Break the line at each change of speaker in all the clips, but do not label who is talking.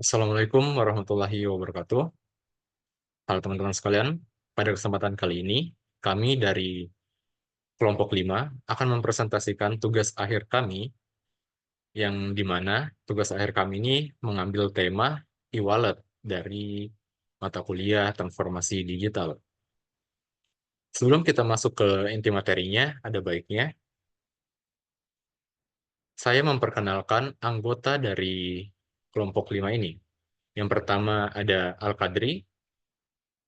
Assalamualaikum warahmatullahi wabarakatuh. Halo teman-teman sekalian, pada kesempatan kali ini, kami dari kelompok 5 akan mempresentasikan tugas akhir kami, yang dimana tugas akhir kami ini mengambil tema e-wallet dari mata kuliah transformasi digital. Sebelum kita masuk ke inti materinya, ada baiknya saya memperkenalkan anggota dari kelompok 5 ini. Yang pertama ada Al-Qadri,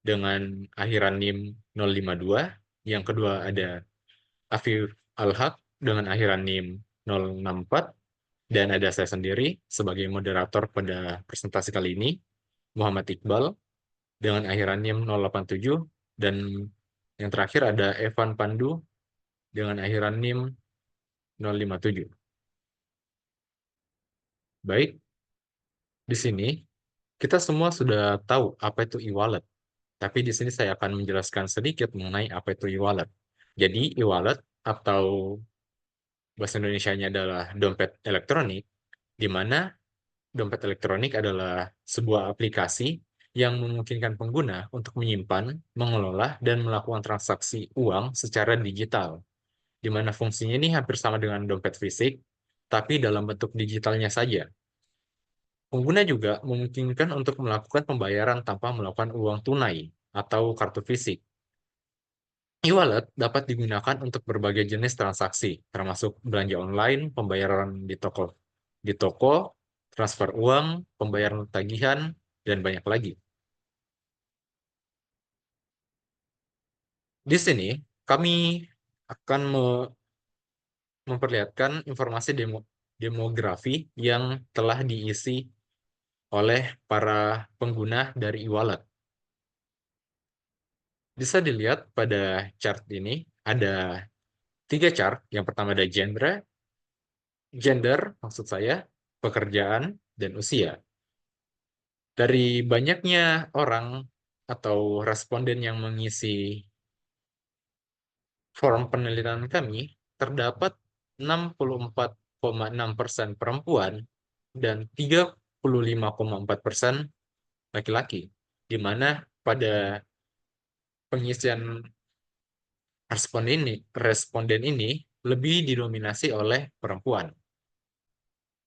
dengan akhiran NIM 052. Yang kedua ada Afif Al-Haq dengan akhiran NIM 064. Dan ada saya sendiri sebagai moderator pada presentasi kali ini, Muhammad Iqbal, dengan akhiran NIM 087. Dan yang terakhir ada Evan Pandu dengan akhiran NIM 057. Baik, di sini kita semua sudah tahu apa itu e-wallet. Tapi di sini saya akan menjelaskan sedikit mengenai apa itu e-wallet. Jadi e-wallet atau bahasa Indonesianya adalah dompet elektronik, di mana dompet elektronik adalah sebuah aplikasi yang memungkinkan pengguna untuk menyimpan, mengelola, dan melakukan transaksi uang secara digital, di mana fungsinya ini hampir sama dengan dompet fisik, tapi dalam bentuk digitalnya saja. Pengguna juga memungkinkan untuk melakukan pembayaran tanpa melakukan uang tunai atau kartu fisik. E-wallet dapat digunakan untuk berbagai jenis transaksi, termasuk belanja online, pembayaran di toko, transfer uang, pembayaran tagihan, dan banyak lagi. Di sini, kami akan memperlihatkan informasi demografi yang telah diisi oleh para pengguna dari e-wallet. Bisa dilihat pada chart ini, ada 3 chart. Yang pertama ada gender, maksud saya, pekerjaan, dan usia. Dari banyaknya orang atau responden yang mengisi form penelitian kami, terdapat 64,6% perempuan dan 35,4% laki-laki, di mana pada pengisian responden ini lebih didominasi oleh perempuan.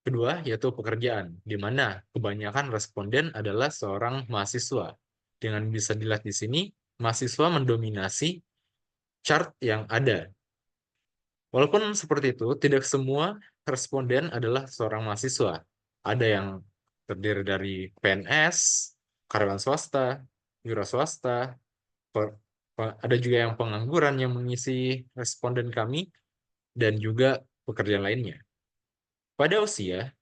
Kedua, yaitu pekerjaan, di mana kebanyakan responden adalah seorang mahasiswa. Dengan bisa dilihat di sini, mahasiswa mendominasi chart yang ada. Walaupun seperti itu, tidak semua responden adalah seorang mahasiswa. Ada yang terdiri dari PNS, karyawan swasta, wira swasta, ada juga yang pengangguran yang mengisi responden kami, dan juga pekerjaan lainnya. Pada usia,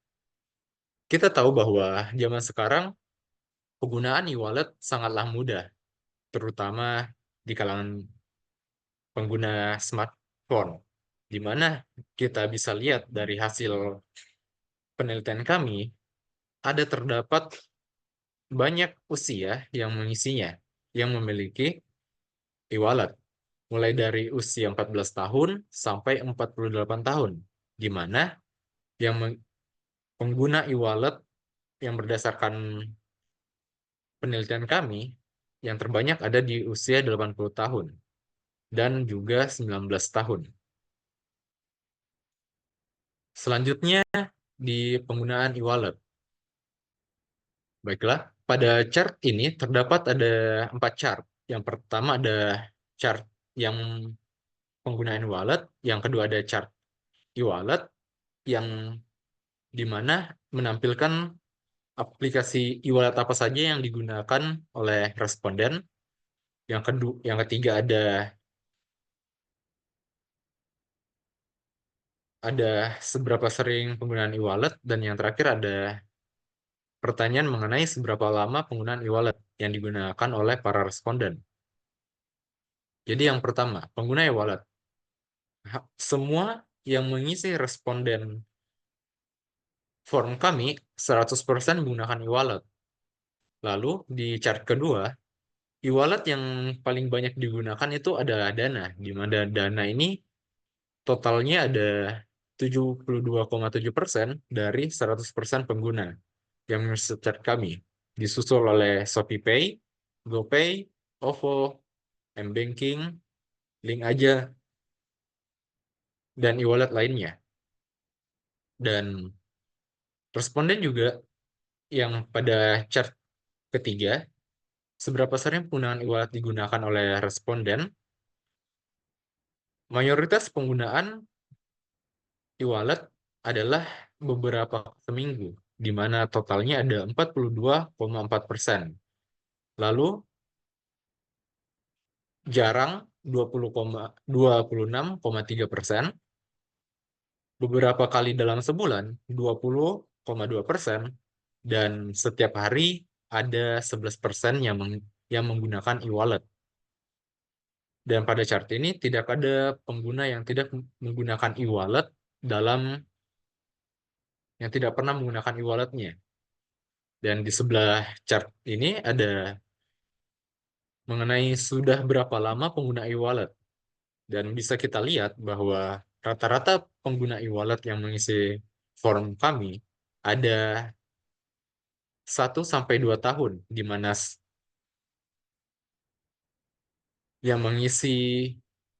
kita tahu bahwa zaman sekarang penggunaan e-wallet sangatlah mudah, terutama di kalangan pengguna smartphone, di mana kita bisa lihat dari hasil penelitian kami, ada terdapat banyak usia yang mengisinya, yang memiliki e-wallet, mulai dari usia 14 tahun sampai 48 tahun, di mana yang pengguna e-wallet yang berdasarkan penelitian kami, yang terbanyak ada di usia 80 tahun dan juga 19 tahun. Selanjutnya di penggunaan e-wallet. Baiklah, pada chart ini terdapat ada 4 chart. Yang pertama ada chart yang penggunaan wallet, yang kedua ada chart e-wallet, yang dimana menampilkan aplikasi e-wallet apa saja yang digunakan oleh responden. Yang ketiga ada seberapa sering penggunaan e-wallet, dan yang terakhir ada pertanyaan mengenai seberapa lama penggunaan e-wallet yang digunakan oleh para responden. Jadi yang pertama, pengguna e-wallet. Semua yang mengisi responden form kami 100% menggunakan e-wallet. Lalu di chart kedua, e-wallet yang paling banyak digunakan itu adalah Dana, di mana Dana ini totalnya ada 72,7% dari 100% pengguna. yang mensearch kami, disusul oleh ShopeePay, GoPay, OVO, mBanking, Link Aja, dan e-wallet lainnya. Dan responden juga yang pada chart ketiga, seberapa sering penggunaan e-wallet digunakan oleh responden, mayoritas penggunaan e-wallet adalah beberapa seminggu, di mana totalnya ada 42,4%. Lalu jarang 26,3%, beberapa kali dalam sebulan 20,2%, dan setiap hari ada 11% yang menggunakan e-wallet. Dan pada chart ini tidak ada pengguna yang tidak menggunakan e-wallet yang tidak pernah menggunakan e-walletnya. Dan di sebelah chart ini ada mengenai sudah berapa lama pengguna e-wallet. Dan bisa kita lihat bahwa rata-rata pengguna e-wallet yang mengisi form kami ada 1 sampai 2 tahun, di mana yang mengisi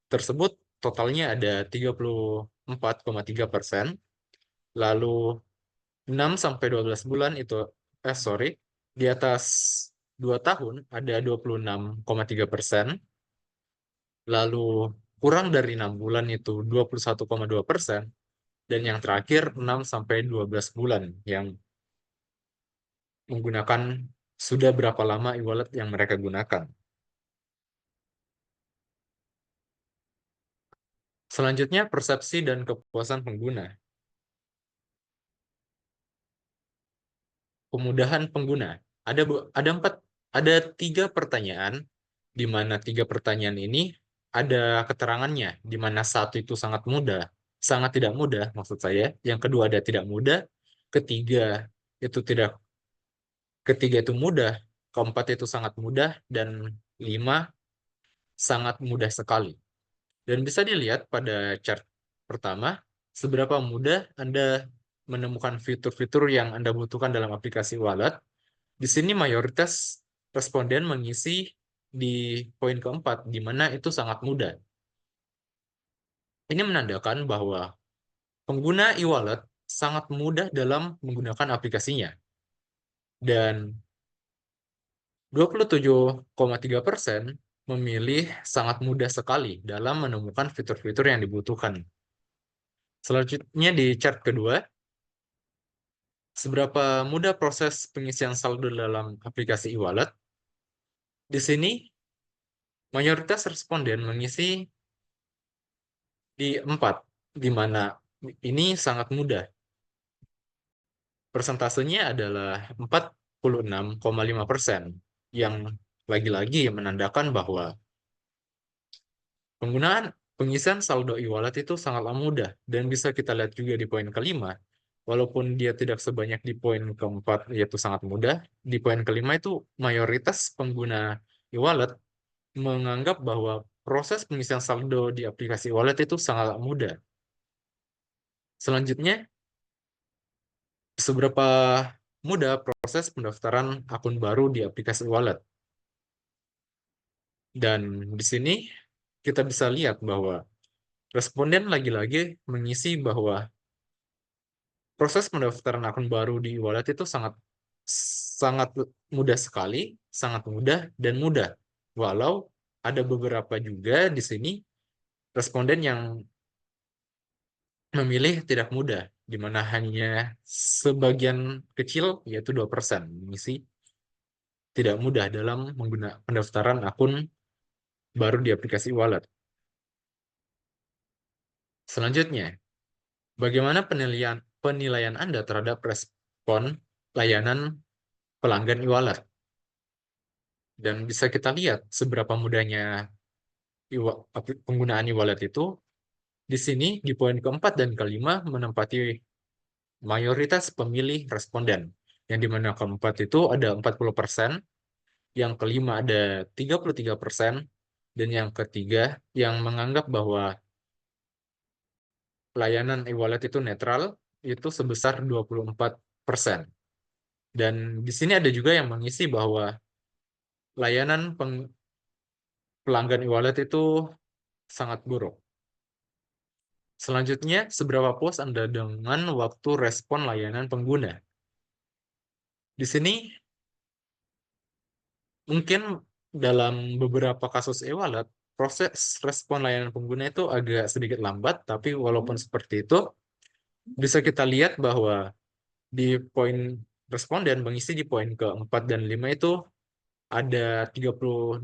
tersebut totalnya ada 34,3%, lalu 6 sampai 12 bulan di atas 2 tahun ada 26,3%, lalu kurang dari 6 bulan itu 21,2%, dan yang terakhir 6 sampai 12 bulan yang menggunakan sudah berapa lama e-wallet yang mereka gunakan. Selanjutnya, persepsi dan kepuasan pengguna. Kemudahan pengguna. Ada 3 pertanyaan, di mana 3 pertanyaan ini ada keterangannya, di mana satu itu sangat mudah, sangat tidak mudah maksud saya. Yang kedua ada tidak mudah, ketiga itu tidak, ketiga itu mudah, keempat itu sangat mudah, dan 5 sangat mudah sekali. Dan bisa dilihat pada chart pertama, seberapa mudah Anda menemukan fitur-fitur yang Anda butuhkan dalam aplikasi wallet. Di sini mayoritas responden mengisi di poin keempat, di mana itu sangat mudah. Ini menandakan bahwa pengguna e-wallet sangat mudah dalam menggunakan aplikasinya. Dan 27,3% memilih sangat mudah sekali dalam menemukan fitur-fitur yang dibutuhkan. Selanjutnya di chart kedua, seberapa mudah proses pengisian saldo dalam aplikasi e-wallet. Di sini, mayoritas responden mengisi di 4, di mana ini sangat mudah. Persentasenya adalah 46,5%, yang lagi-lagi menandakan bahwa penggunaan pengisian saldo e-wallet itu sangatlah mudah, dan bisa kita lihat juga di poin kelima, walaupun dia tidak sebanyak di poin keempat, yaitu sangat mudah, di poin kelima itu mayoritas pengguna e-wallet menganggap bahwa proses pengisian saldo di aplikasi e-wallet itu sangat mudah. Selanjutnya, seberapa mudah proses pendaftaran akun baru di aplikasi e-wallet. Dan di sini kita bisa lihat bahwa responden lagi-lagi mengisi bahwa proses pendaftaran akun baru di e-wallet itu sangat sangat mudah sekali, sangat mudah dan mudah. Walau ada beberapa juga di sini responden yang memilih tidak mudah, di mana hanya sebagian kecil, yaitu 2%, mengisi tidak mudah dalam menggunakan pendaftaran akun baru di aplikasi e-wallet. Selanjutnya, bagaimana penilaian Anda terhadap respon layanan pelanggan e-wallet? Dan bisa kita lihat seberapa mudahnya penggunaan e-wallet itu. Di sini, di poin keempat dan kelima menempati mayoritas pemilih responden. Yang di mana keempat itu ada 40%, yang kelima ada 33%, dan yang ketiga yang menganggap bahwa layanan e-wallet itu netral, itu sebesar 24%. Dan di sini ada juga yang mengisi bahwa layanan pelanggan e-wallet itu sangat buruk. Selanjutnya, seberapa puas Anda dengan waktu respon layanan pengguna? Di sini mungkin dalam beberapa kasus e-wallet, proses respon layanan pengguna itu agak sedikit lambat, tapi walaupun seperti itu, bisa kita lihat bahwa di poin responden mengisi di poin keempat dan 5 itu ada 38%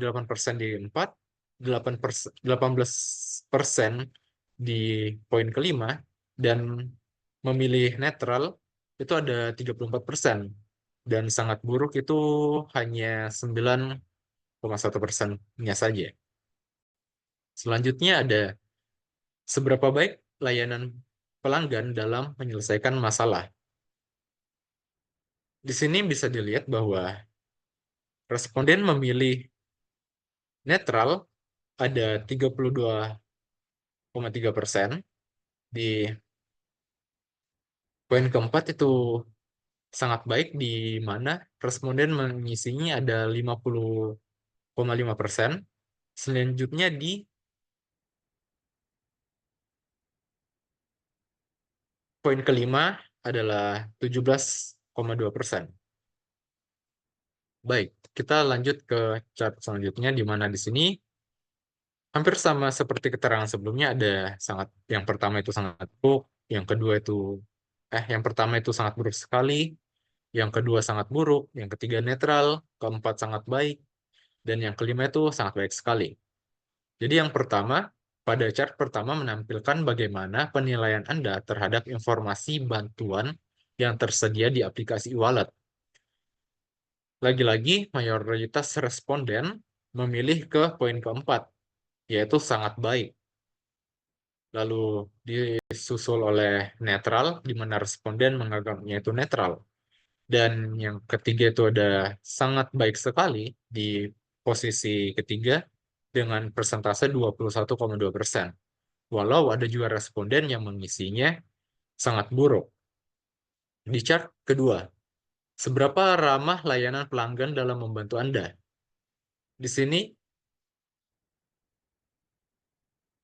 di 4, 18% di poin kelima, dan memilih netral itu ada 34%. Dan sangat buruk itu hanya 9,1%-nya saja. Selanjutnya ada seberapa baik layanan pelanggan dalam menyelesaikan masalah. Di sini bisa dilihat bahwa responden memilih netral ada 32,3%. Di poin keempat itu sangat baik, di mana responden mengisinya ada 50,5%. Selanjutnya di poin kelima adalah 17,2%. Baik, kita lanjut ke chart selanjutnya, di mana di sini hampir sama seperti keterangan sebelumnya, ada yang pertama itu sangat buruk, yang pertama itu sangat buruk sekali, yang kedua sangat buruk, yang ketiga netral, keempat sangat baik, dan yang kelima itu sangat baik sekali. Jadi yang pertama, pada chart pertama menampilkan bagaimana penilaian Anda terhadap informasi bantuan yang tersedia di aplikasi e-wallet. Lagi-lagi, mayoritas responden memilih ke poin keempat, yaitu sangat baik. Lalu disusul oleh netral, di mana responden menganggapnya itu netral. Dan yang ketiga itu ada sangat baik sekali di posisi ketiga dengan persentase 21,2%. Walau ada juga responden yang mengisinya sangat buruk. Di chart kedua, seberapa ramah layanan pelanggan dalam membantu Anda? Di sini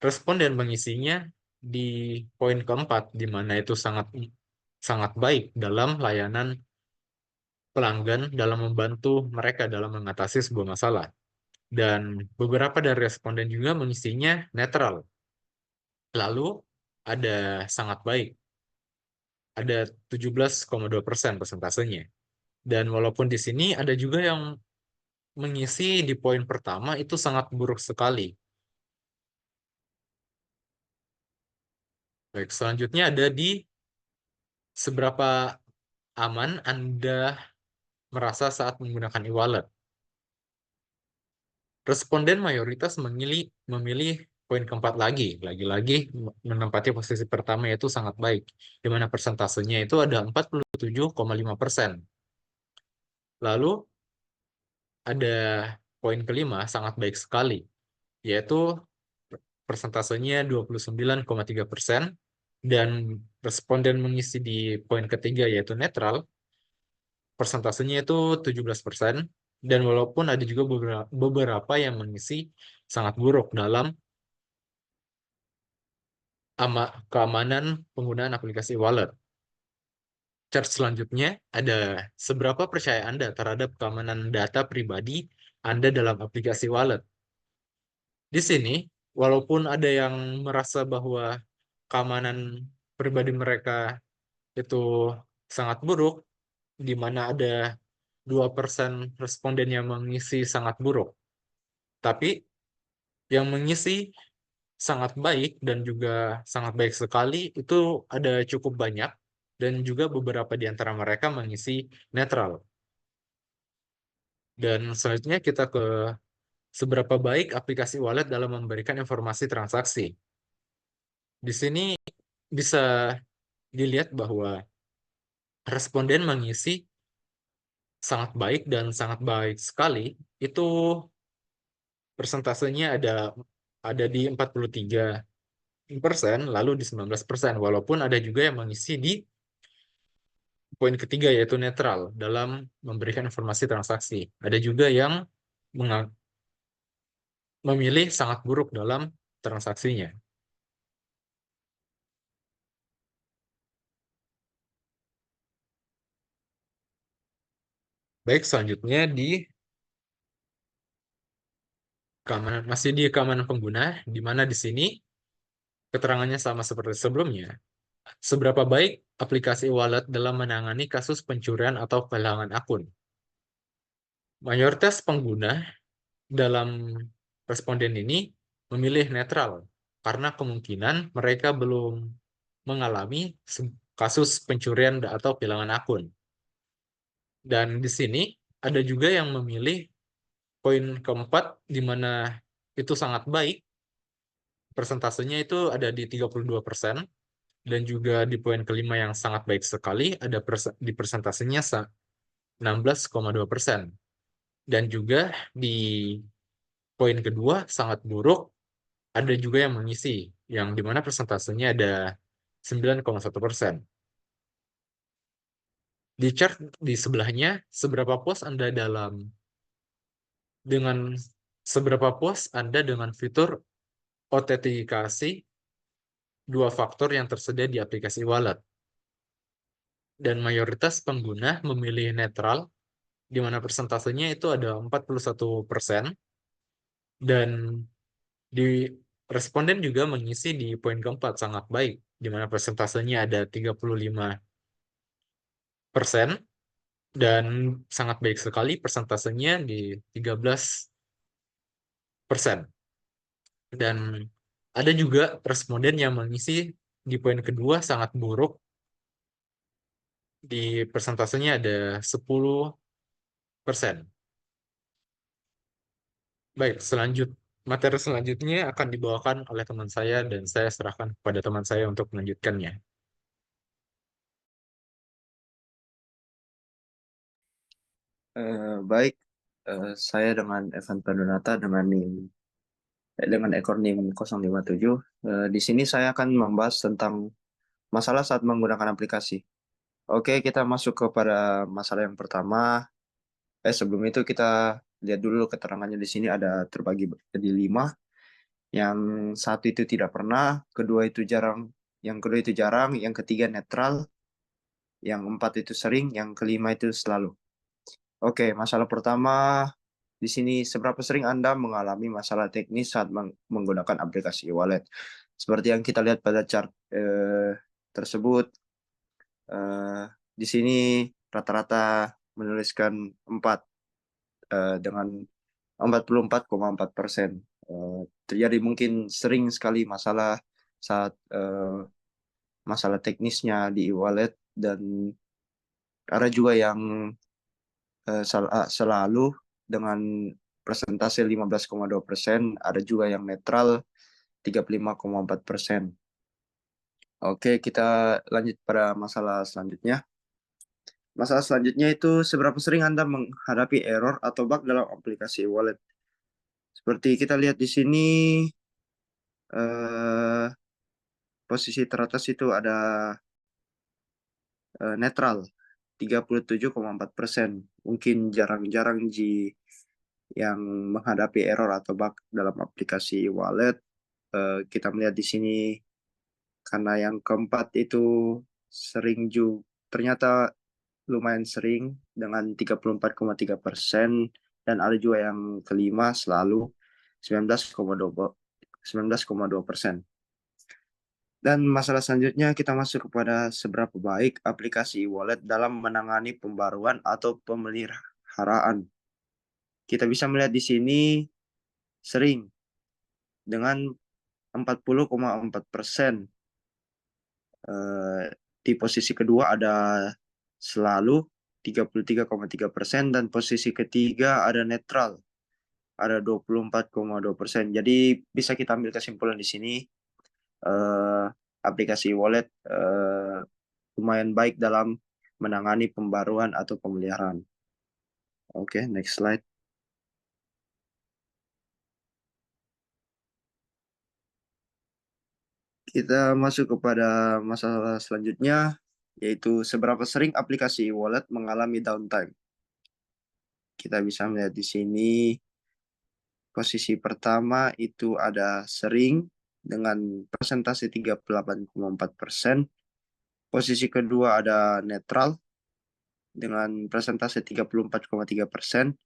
responden mengisinya di poin keempat, di mana itu sangat sangat baik dalam layanan pelanggan dalam membantu mereka dalam mengatasi sebuah masalah. Dan beberapa dari responden juga mengisinya netral. Lalu ada sangat baik, ada 17,2% persentasenya. Dan walaupun di sini ada juga yang mengisi di poin pertama itu sangat buruk sekali. Baik, selanjutnya ada di seberapa aman Anda merasa saat menggunakan e-wallet. Responden mayoritas memilih poin keempat lagi-lagi menempati posisi pertama, yaitu sangat baik, di mana persentasenya itu ada 47,5%. Lalu ada poin kelima, sangat baik sekali, yaitu persentasenya 29,3%, dan responden mengisi di poin ketiga, yaitu netral, persentasenya itu 17%, dan walaupun ada juga beberapa yang mengisi sangat buruk dalam keamanan penggunaan aplikasi wallet. Chart selanjutnya ada seberapa percaya Anda terhadap keamanan data pribadi Anda dalam aplikasi wallet. Di sini, walaupun ada yang merasa bahwa keamanan pribadi mereka itu sangat buruk, di mana ada 2% responden yang mengisi sangat buruk. Tapi yang mengisi sangat baik dan juga sangat baik sekali itu ada cukup banyak, dan juga beberapa di antara mereka mengisi netral. Dan selanjutnya kita ke seberapa baik aplikasi wallet dalam memberikan informasi transaksi. Di sini bisa dilihat bahwa responden mengisi sangat baik dan sangat baik sekali. Itu persentasenya ada di 43%, lalu di 19%, walaupun ada juga yang mengisi di poin ketiga yaitu netral dalam memberikan informasi transaksi. Ada juga yang memilih sangat buruk dalam transaksinya. Baik, selanjutnya masih di keamanan pengguna, di mana di sini keterangannya sama seperti sebelumnya. Seberapa baik aplikasi wallet dalam menangani kasus pencurian atau kehilangan akun? Mayoritas pengguna dalam responden ini memilih netral karena kemungkinan mereka belum mengalami kasus pencurian atau kehilangan akun. Dan di sini ada juga yang memilih poin keempat di mana itu sangat baik, persentasenya itu ada di 32%, dan juga di poin kelima yang sangat baik sekali ada di persentasenya 16,2%. Dan juga di poin kedua sangat buruk ada juga yang mengisi, yang dimana persentasenya ada 9,1%. Di chart di sebelahnya, dengan seberapa puas Anda dengan fitur autentikasi dua faktor yang tersedia di aplikasi wallet. Dan mayoritas pengguna memilih netral, di mana persentasenya itu ada 41%, dan di responden juga mengisi di poin keempat sangat baik, di mana persentasenya ada 35%, dan sangat baik sekali persentasenya di 13%. Dan ada juga responden yang mengisi di poin kedua sangat buruk, di persentasenya ada 10%. Baik, materi selanjutnya akan dibawakan oleh teman saya dan saya serahkan kepada teman saya untuk melanjutkannya.
Baik, saya dengan Evan Padunata dengan ekor NIM 057. Di sini saya akan membahas tentang masalah saat menggunakan aplikasi. Oke, kita masuk kepada masalah yang pertama. Sebelum itu kita lihat dulu keterangannya di sini ada terbagi jadi 5. Yang satu itu tidak pernah, yang kedua itu jarang, yang ketiga netral, yang empat itu sering, yang kelima itu selalu. Oke, masalah pertama di sini, seberapa sering Anda mengalami masalah teknis saat menggunakan aplikasi e-wallet? Seperti yang kita lihat pada chart tersebut, di sini rata-rata menuliskan 4 dengan 44,4%. Terjadi mungkin sering sekali masalah saat masalah teknisnya di e-wallet, dan ada juga yang selalu dengan persentase 15,2%, ada juga yang netral 35,4%. Oke, kita lanjut pada masalah selanjutnya. Masalah selanjutnya itu seberapa sering Anda menghadapi error atau bug dalam aplikasi wallet. Seperti kita lihat di sini, eh, posisi teratas itu ada netral 37,4%. Mungkin jarang-jarang yang menghadapi error atau bug dalam aplikasi wallet. Kita melihat di sini karena yang keempat itu sering juga, ternyata lumayan sering dengan 34,3%, dan ada juga yang kelima selalu 19,2%. Dan masalah selanjutnya kita masuk kepada seberapa baik aplikasi wallet dalam menangani pembaruan atau pemeliharaan. Kita bisa melihat di sini sering dengan 40,4%. Di posisi kedua ada selalu 33,3%, dan posisi ketiga ada netral ada 24,2%. Jadi bisa kita ambil kesimpulan di sini, eh, aplikasi wallet lumayan baik dalam menangani pembaruan atau pemeliharaan. Oke, next slide. Kita masuk kepada masalah selanjutnya. yaitu seberapa sering aplikasi e-wallet mengalami downtime. Kita bisa melihat di sini posisi pertama itu ada sering dengan persentase 38,4%. Posisi kedua ada netral dengan persentase 34,3%.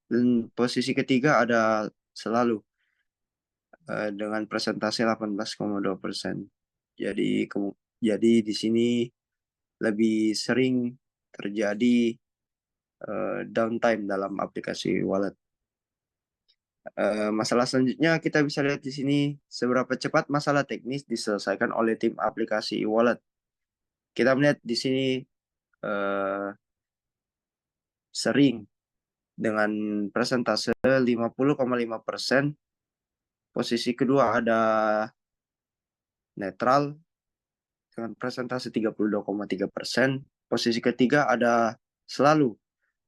Dan posisi ketiga ada selalu dengan persentase 18,2%. Jadi di sini lebih sering terjadi downtime dalam aplikasi wallet. Masalah selanjutnya kita bisa lihat di sini seberapa cepat masalah teknis diselesaikan oleh tim aplikasi e-wallet. Kita melihat di sini uh, sering dengan persentase 50,5%. Posisi kedua ada netral dengan persentase 32,3%. Posisi ketiga ada selalu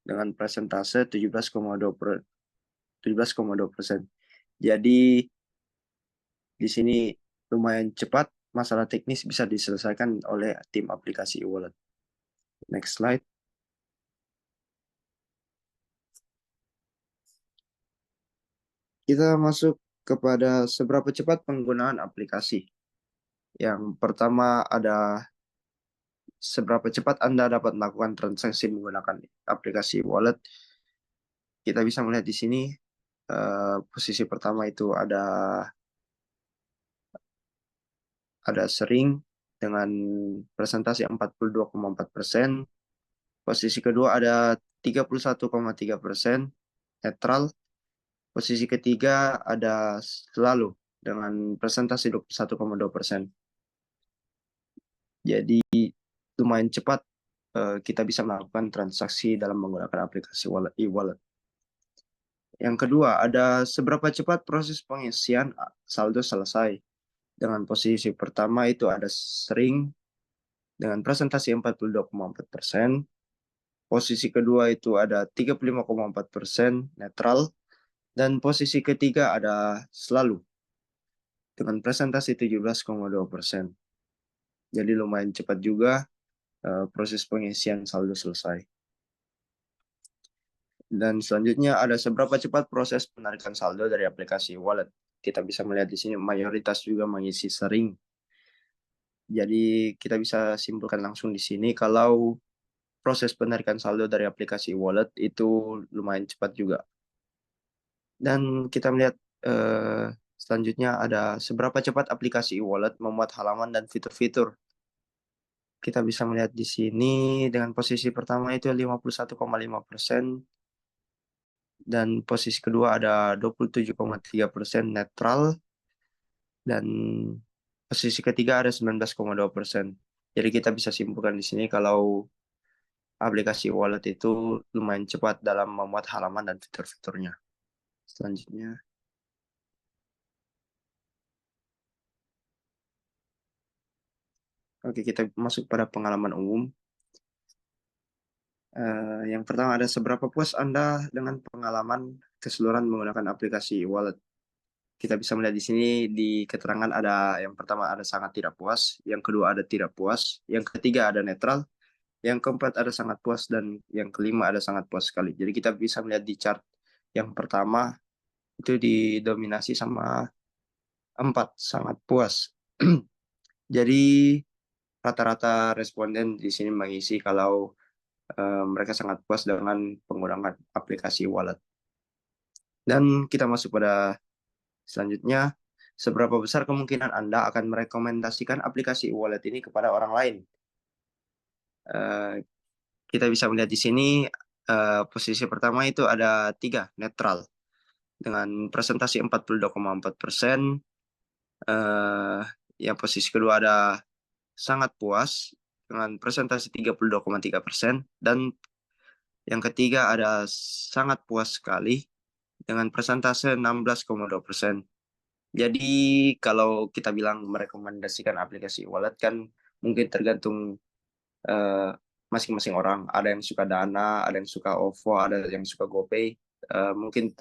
dengan persentase 17,2%. Jadi di sini lumayan cepat masalah teknis bisa diselesaikan oleh tim aplikasi e-wallet. Next slide. Kita masuk kepada seberapa cepat penggunaan aplikasi. Yang pertama ada seberapa cepat Anda dapat melakukan transaksi menggunakan aplikasi wallet. Kita bisa melihat di sini posisi pertama itu ada sering dengan presentasi 42,4%. Posisi kedua ada 31,3%, netral. Posisi ketiga ada selalu dengan presentasi 21,2%. Jadi lumayan cepat kita bisa melakukan transaksi dalam menggunakan aplikasi e-wallet. Yang kedua, ada seberapa cepat proses pengisian saldo selesai. Dengan posisi pertama itu ada sering dengan presentasi 42,4%. Posisi kedua itu ada 35,4%, netral. Dan posisi ketiga ada selalu dengan presentasi 17,2%. Jadi lumayan cepat juga proses pengisian saldo selesai. Dan selanjutnya ada seberapa cepat proses penarikan saldo dari aplikasi wallet. Kita bisa melihat di sini mayoritas juga mengisi sering. Jadi kita bisa simpulkan langsung di sini kalau proses penarikan saldo dari aplikasi wallet itu lumayan cepat juga. Dan kita melihat selanjutnya ada seberapa cepat aplikasi e-wallet memuat halaman dan fitur-fitur. Kita bisa melihat di sini dengan posisi pertama itu 51,5%. Dan posisi kedua ada 27,3% netral, dan posisi ketiga ada 19,2%. Jadi kita bisa simpulkan di sini kalau aplikasi wallet itu lumayan cepat dalam memuat halaman dan fitur-fiturnya. Selanjutnya, oke, kita masuk pada pengalaman umum. Yang pertama ada seberapa puas Anda dengan pengalaman keseluruhan menggunakan aplikasi wallet. Kita bisa melihat di sini di keterangan ada yang pertama ada sangat tidak puas, yang kedua ada tidak puas, yang ketiga ada netral, yang keempat ada sangat puas, dan yang kelima ada sangat puas sekali. Jadi kita bisa melihat di chart yang pertama itu didominasi sama 4 sangat puas. Jadi rata-rata responden di sini mengisi kalau mereka sangat puas dengan penggunaan aplikasi wallet. Dan kita masuk pada selanjutnya, seberapa besar kemungkinan Anda akan merekomendasikan aplikasi wallet ini kepada orang lain? Kita bisa melihat di sini posisi pertama itu ada 3, netral. Dengan presentasi 42,4%. Yang posisi kedua ada sangat puas dengan presentasi 32,3%. Dan yang ketiga ada sangat puas sekali dengan presentase 16,2%. Jadi kalau kita bilang merekomendasikan aplikasi wallet kan mungkin tergantung masing-masing orang. Ada yang suka Dana, ada yang suka OVO, ada yang suka GoPay. Mungkin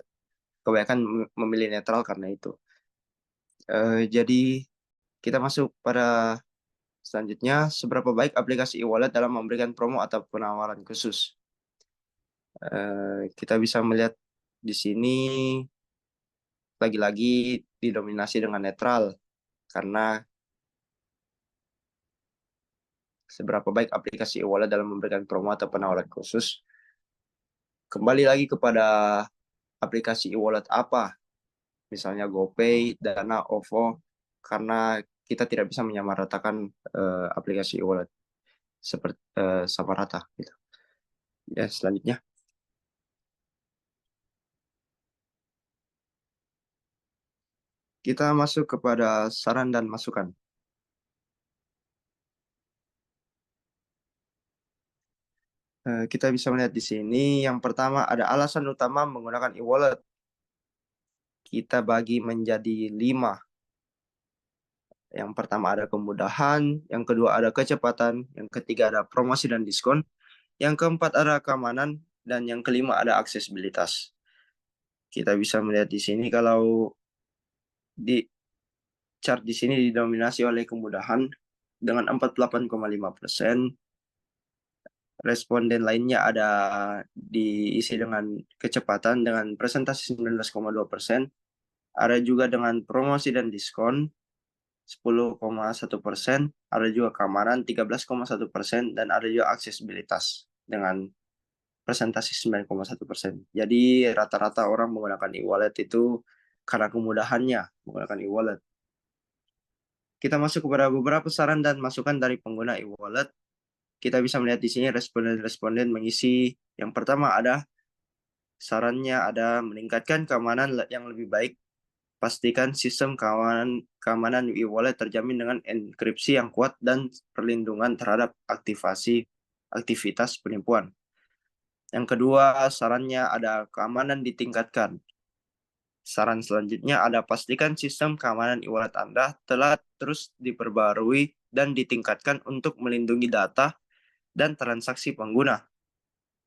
kebanyakan memilih netral karena itu. Jadi kita masuk pada Selanjutnya, seberapa baik aplikasi e-wallet dalam memberikan promo atau penawaran khusus? Kita bisa melihat di sini lagi-lagi didominasi dengan netral, karena seberapa baik aplikasi e-wallet dalam memberikan promo atau penawaran khusus, kembali lagi kepada aplikasi e-wallet apa, misalnya GoPay, Dana, OVO, karena kita tidak bisa menyamaratakan aplikasi e-wallet seperti sama rata gitu. Ya, selanjutnya kita masuk kepada saran dan masukan. Kita bisa melihat di sini yang pertama ada alasan utama menggunakan e-wallet. Kita bagi menjadi 5. Yang pertama ada kemudahan, yang kedua ada kecepatan, yang ketiga ada promosi dan diskon, yang keempat ada keamanan, dan yang kelima ada aksesibilitas. Kita bisa melihat di sini kalau di chart di sini didominasi oleh kemudahan dengan 48,5%. Responden lainnya ada diisi dengan kecepatan dengan presentasi 19,2%. Ada juga dengan promosi dan diskon 10,1%, ada juga keamanan 13,1%, dan ada juga aksesibilitas dengan presentasi 9,1%. Jadi rata-rata orang menggunakan e-wallet itu karena kemudahannya menggunakan e-wallet. Kita masuk kepada beberapa saran dan masukan dari pengguna e-wallet. Kita bisa melihat di sini responden-responden mengisi. Yang pertama ada sarannya ada meningkatkan keamanan yang lebih baik. Pastikan sistem keamanan e-wallet terjamin dengan enkripsi yang kuat dan perlindungan terhadap aktivitas penipuan. Yang kedua, sarannya ada keamanan ditingkatkan. Saran selanjutnya ada pastikan sistem keamanan e-wallet Anda telah terus diperbarui dan ditingkatkan untuk melindungi data dan transaksi pengguna.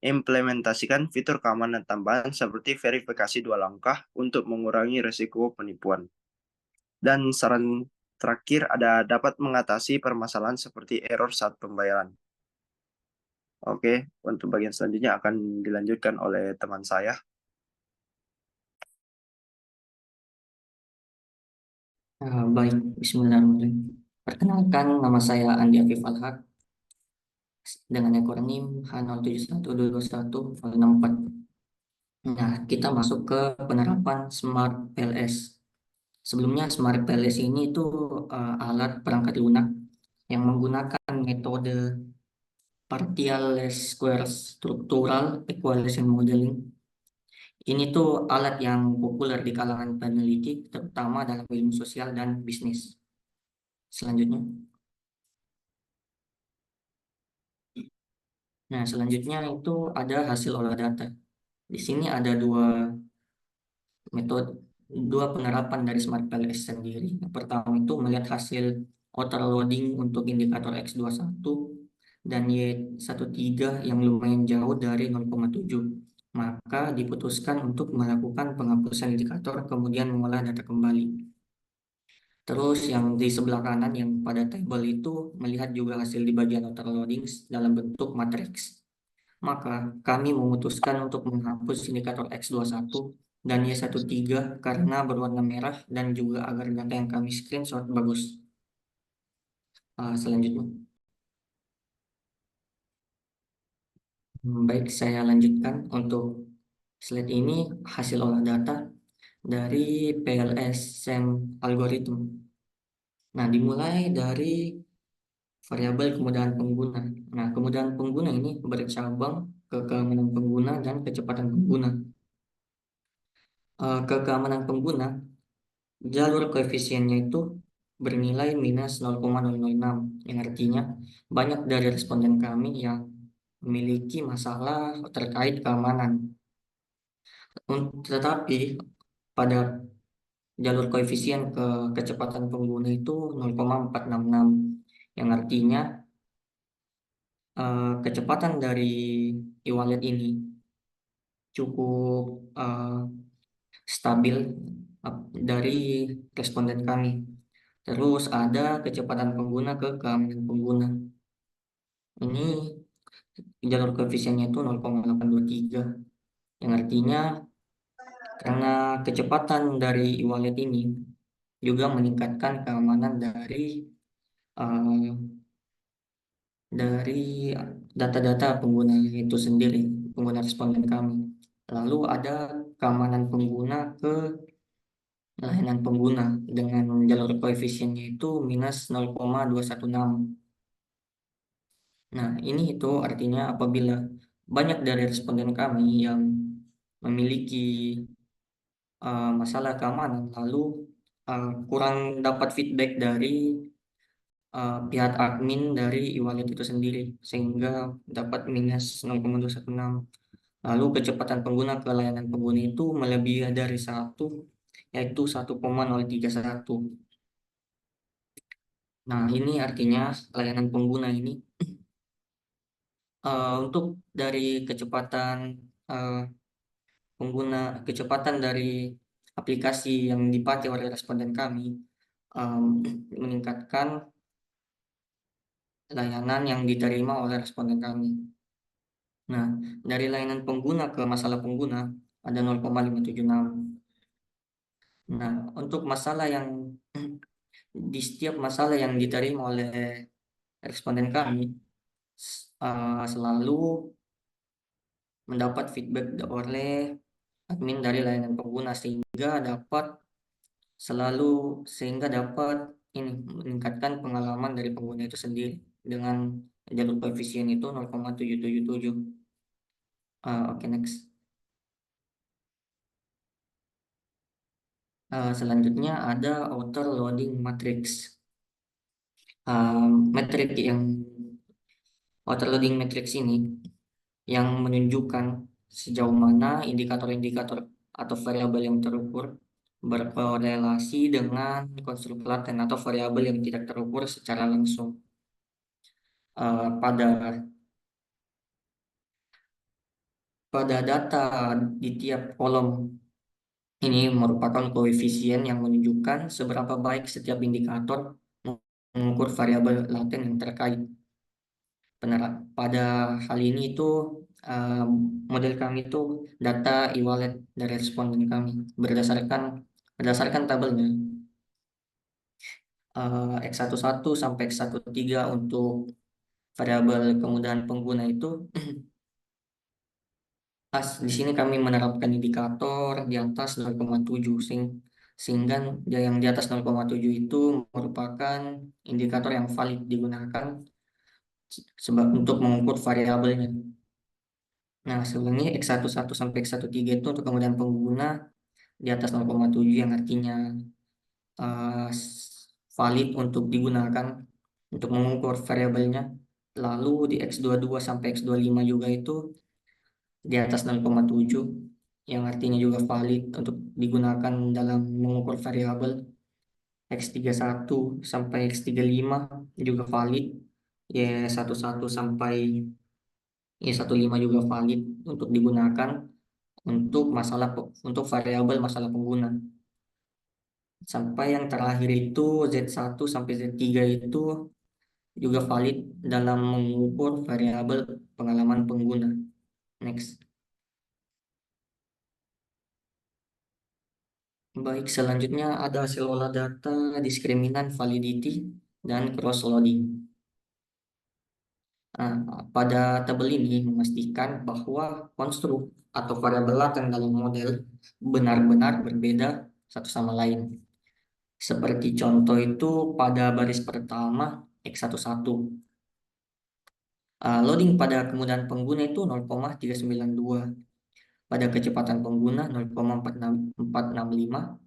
Implementasikan fitur keamanan tambahan seperti verifikasi 2 langkah untuk mengurangi risiko penipuan. Dan saran terakhir ada dapat mengatasi permasalahan seperti error saat pembayaran. Oke, untuk bagian selanjutnya akan dilanjutkan oleh teman saya.
Baik, Bismillahirrahmanirrahim. Perkenalkan, nama saya Andi Afif Alhaq dengan ekor NIM H07122164. Nah, kita masuk ke penerapan Smart PLS. Sebelumnya, Smart PLS ini itu alat perangkat lunak yang menggunakan metode partial least square structural equation modeling. Ini tuh alat yang populer di kalangan peneliti, terutama dalam ilmu sosial dan bisnis. Selanjutnya. Nah, selanjutnya itu ada hasil olah data. Di sini ada metode, dua penerapan dari Smart PLS sendiri. Yang pertama itu melihat hasil outer loading untuk indikator X21 dan Y13 yang lumayan jauh dari 0,7. Maka diputuskan untuk melakukan penghapusan indikator kemudian mengolah data kembali. Terus yang di sebelah kanan yang pada tabel itu melihat juga hasil di bagian outer loading dalam bentuk matriks. Maka kami memutuskan untuk menghapus indikator X21 dan Y13 karena berwarna merah dan juga agar data yang kami screenshot bagus. Selanjutnya. Baik, saya lanjutkan untuk slide ini hasil olah data dari PLS SEM algorithm. Nah, dimulai dari variabel kemudahan pengguna. Nah, kemudahan pengguna ini bercabang ke keamanan pengguna dan kecepatan pengguna. Ke keamanan pengguna, jalur koefisiennya itu bernilai minus 0,006, yang artinya banyak dari responden kami yang memiliki masalah terkait keamanan. Tetapi pada jalur koefisien ke kecepatan pengguna itu 0,466, yang artinya kecepatan dari e-wallet ini cukup stabil dari responden kami. Terus ada kecepatan pengguna ke keamanan pengguna. Ini jalur koefisiennya itu 0,823, yang artinya karena kecepatan dari e-wallet ini juga meningkatkan keamanan eh, dari data-data pengguna itu sendiri, pengguna responden kami. Lalu ada keamanan pengguna ke layanan pengguna dengan jalur koefisiennya itu minus 0,216. Nah, ini itu artinya apabila banyak dari responden kami yang memiliki masalah keamanan, lalu kurang dapat feedback dari pihak admin dari e-wallet itu sendiri, sehingga dapat minus 0,216. Lalu kecepatan pengguna ke layanan pengguna itu melebihi dari 1, yaitu 1,031. Nah, ini artinya layanan pengguna ini untuk dari kecepatan eh, kecepatan dari aplikasi yang dipakai oleh responden kami em, meningkatkan layanan yang diterima oleh responden kami. Nah, dari layanan pengguna ke masalah pengguna ada 0,576. Nah, untuk masalah yang di setiap masalah yang diterima oleh responden kami selalu mendapat feedback oleh admin dari layanan pengguna, selalu sehingga dapat ini meningkatkan pengalaman dari pengguna itu sendiri dengan jalur koefisien itu 0,777. Oke, next. Selanjutnya ada outer loading matrix. Metrik yang outer loading matrix ini yang menunjukkan sejauh mana indikator-indikator atau variabel yang terukur berkorelasi dengan konstruk laten atau variabel yang tidak terukur secara langsung. Pada data di tiap kolom ini merupakan koefisien yang menunjukkan seberapa baik setiap indikator mengukur variabel laten yang terkait. Pada hal ini itu eh, model kami itu data e-wallet dari responden kami berdasarkan tabelnya X11 sampai X13 untuk variabel kemudahan pengguna itu. Di sini kami menerapkan indikator di atas 0,7 sehingga yang di atas 0,7 itu merupakan indikator yang valid digunakan sebab untuk mengukur variabelnya. Nah, sebenarnya X11 sampai X13 itu untuk kemudahan pengguna di atas 0,7, yang artinya uh, valid untuk digunakan untuk mengukur variabelnya. Lalu di X22 sampai X25 juga itu di atas 0,7, yang artinya juga valid untuk digunakan dalam mengukur variabel. X31 sampai X35 juga valid. Y11 sampai Y15 juga valid untuk digunakan untuk variabel masalah pengguna. Sampai yang terakhir itu Z1 sampai Z3 itu juga valid dalam mengukur variabel pengalaman pengguna. Next. Baik, selanjutnya ada hasil olah data, diskriminan, validity, dan cross-loading. Nah, pada tabel ini memastikan bahwa konstruk atau variabel laten dalam model benar-benar berbeda satu sama lain. Seperti contoh itu pada baris pertama X11. Loading pada kemudahan pengguna itu 0,392. Pada kecepatan pengguna 0,465.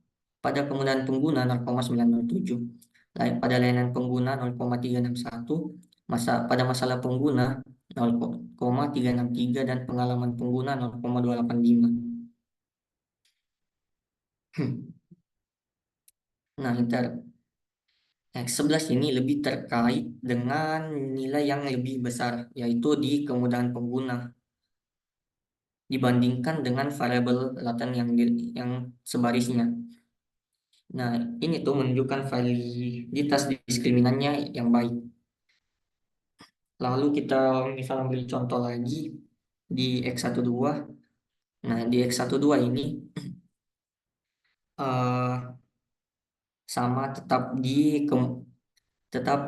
Pada kemudahan pengguna 0,907. Pada layanan pengguna 0,361. Pada masalah pengguna 0,363 dan pengalaman pengguna 0,285. Nah, X11 ini lebih terkait dengan nilai yang lebih besar, yaitu di kemudahan pengguna dibandingkan dengan variabel laten yang sebarisnya. Nah, ini tuh menunjukkan validitas diskriminannya yang baik. Lalu kita misal ambil contoh lagi di X12. Nah, di X12 ini eh, sama tetap tetap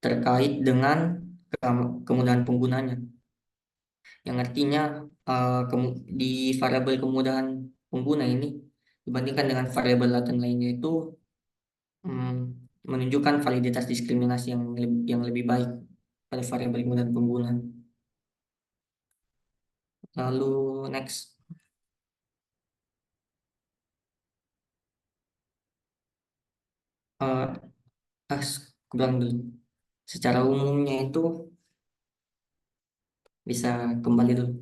terkait dengan kemudahan penggunanya. Yang artinya di variabel kemudahan pengguna ini dibandingkan dengan variabel laten lainnya itu mm, menunjukkan validitas diskriminasi yang lebih baik pada variabel kemudahan pengguna. Lalu next, eh kurang dulu. Secara umumnya itu bisa kembali dulu.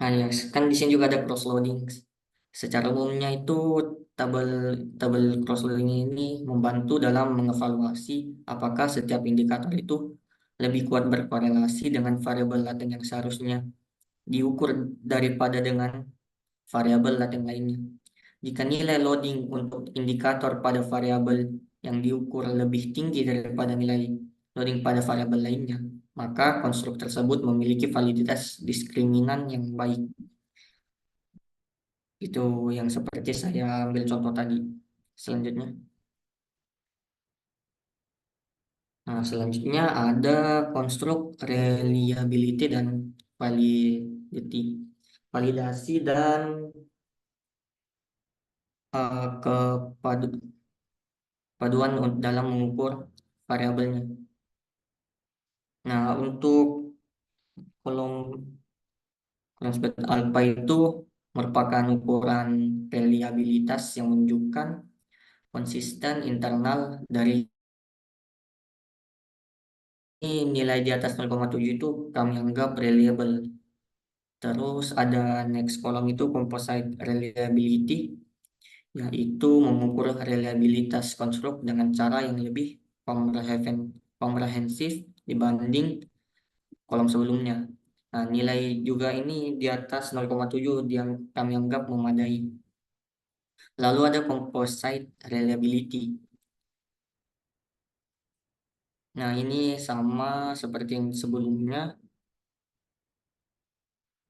Nah, ya, kan di sini juga ada cross loading. Secara umumnya itu tabel tabel cross loading ini membantu dalam mengevaluasi apakah setiap indikator itu lebih kuat berkorelasi dengan variabel laten yang seharusnya diukur daripada dengan variabel laten lainnya. Jika nilai loading untuk indikator pada variabel yang diukur lebih tinggi daripada nilai loading pada variabel lainnya, maka konstruk tersebut memiliki validitas diskriminan yang baik. Itu yang seperti saya ambil contoh tadi. Selanjutnya. Nah, selanjutnya ada konstruk reliability dan validity. Validasi dan kepaduan dalam mengukur variabelnya. Nah, untuk kolom Crossbed alpha itu merupakan ukuran reliabilitas yang menunjukkan konsisten internal dari ini nilai di atas 0,7 itu kami anggap reliable. Terus ada next column itu composite reliability, yaitu mengukur reliabilitas konstruk dengan cara yang lebih komprehensif dibanding kolom sebelumnya. Nah, nilai juga ini di atas 0,7 yang kami anggap memadai. Lalu ada composite reliability. Nah, ini sama seperti yang sebelumnya,